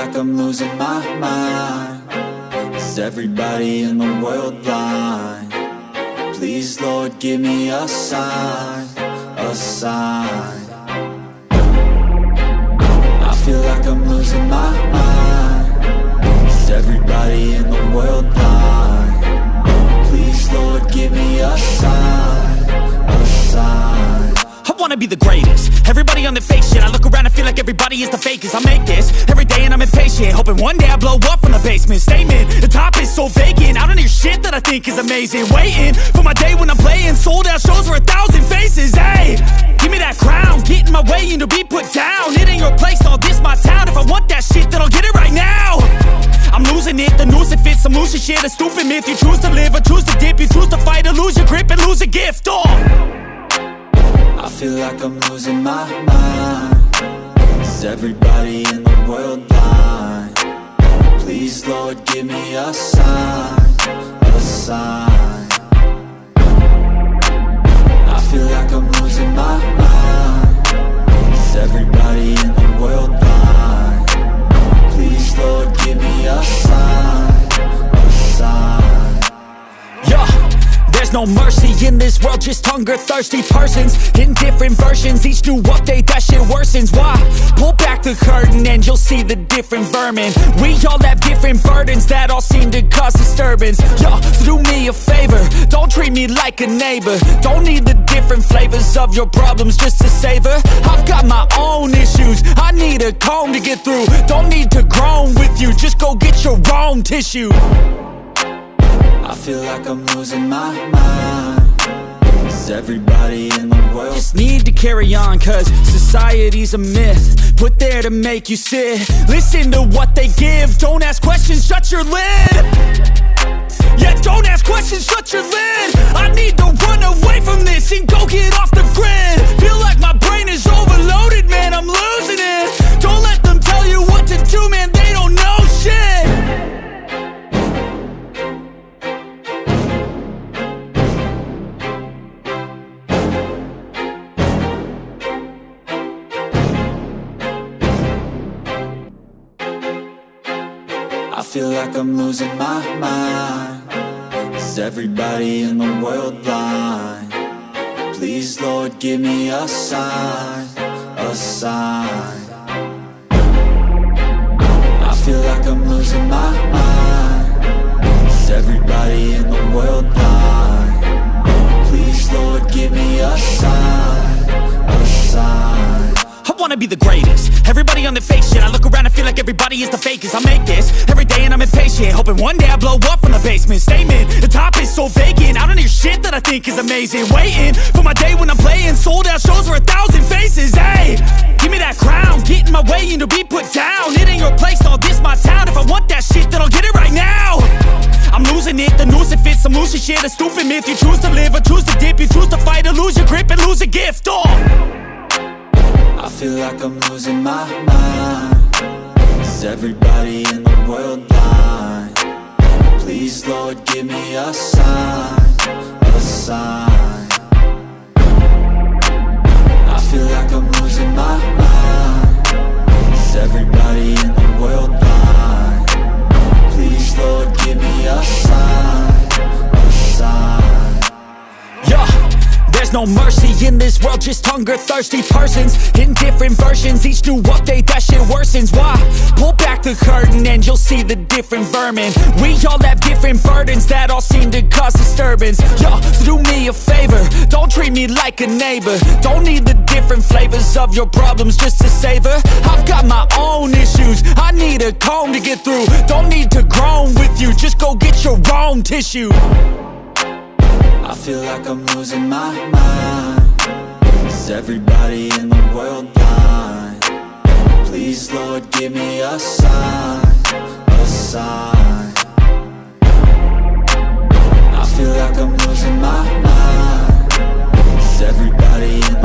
like I'm losing my mind. Is everybody in the world blind? Please, Lord, give me a sign, a sign. I feel like I'm losing my mind. Is everybody in the world blind? Please, Lord, give me a sign, a sign. I wanna be the greatest. Everybody on the fake shit. I look around and feel like everybody is the fakest. I make this every day and I'm impatient, hoping one day I blow up from the basement. Statement, the top is so vacant. I don't hear shit that I think is amazing. Waiting for my day when I'm playing sold out shows for 1,000 faces. Hey, give me that crown, get in my way and to be put down. It ain't your place, all this my town. If I want that shit, then I'll get it right now. I'm losing it, the noose it fits. I'm losing shit, a stupid myth. You choose to live or choose to dip. You choose to fight or lose your grip and lose a gift. I feel like I'm losing my mind. Is everybody in the world blind? Please, Lord, give me a sign, a sign. I feel like I'm losing my mind. Is everybody in the world blind? Please, Lord, give me a sign, a sign. Yeah. There's no mercy in this world, just hunger-thirsty persons in different versions. Each new update, that shit worsens. Why? Pull back the curtain and you'll see the different vermin. We all have different burdens that all seem to cause disturbance. Yo, so do me a favor, don't treat me like a neighbor. Don't need the different flavors of your problems just to savor. I've got my own issues, I need a comb to get through. Don't need to groan with you, just go get your own tissue. I feel like I'm losing my mind. Is everybody in the world? Just need to carry on, cause society's a myth, put there to make you sit. Listen to what they give, don't ask questions, shut your lid. Yeah, don't ask questions, shut your lid. I need to run away from this and go get off the grid. Feel like my brain is overloaded, man, I'm losing it. Don't let them tell you what to do, man, they don't know shit. I feel like I'm losing my mind. Is everybody in the world blind? Please, Lord, give me a sign, a sign. I feel like I'm losing my mind. Is everybody in the world blind? Please, Lord, give me a sign, a sign. I wanna be the greatest. Everybody on the fake shit. I look around and feel like everybody is the fakest. I make this every day and I'm impatient, hoping one day I blow up from the basement. Statement, the top is so vacant. I don't hear shit that I think is amazing. Waiting for my day when I'm playing sold out shows for 1,000 faces. Hey, give me that crown, get in my way and to be put down. It ain't your place, all this my town. If I want that shit, then I'll get it right now. I'm losing it, the noose it fits. I'm losing shit, a stupid myth. You choose to live or choose to dip. You choose to fight or lose your grip and lose a gift. I feel like I'm losing my mind. Is everybody in the world blind? Please, Lord, give me a sign, a sign. I feel like I'm losing my mind. Is everybody in the world blind? Please, Lord, give me a sign, a sign. Yeah. There's no mercy in this world, just hunger-thirsty persons in different versions. Each new update, that shit worsens. Why? Pull back the curtain and you'll see the different vermin. We all have different burdens that all seem to cause disturbance. Yo, so do me a favor, don't treat me like a neighbor. Don't need the different flavors of your problems just to savor. I've got my own issues, I need a comb to get through. Don't need to groan with you, just go get your own tissue. I feel like I'm losing my mind. Is everybody in the world blind? Please, Lord, give me a sign, a sign. I feel like I'm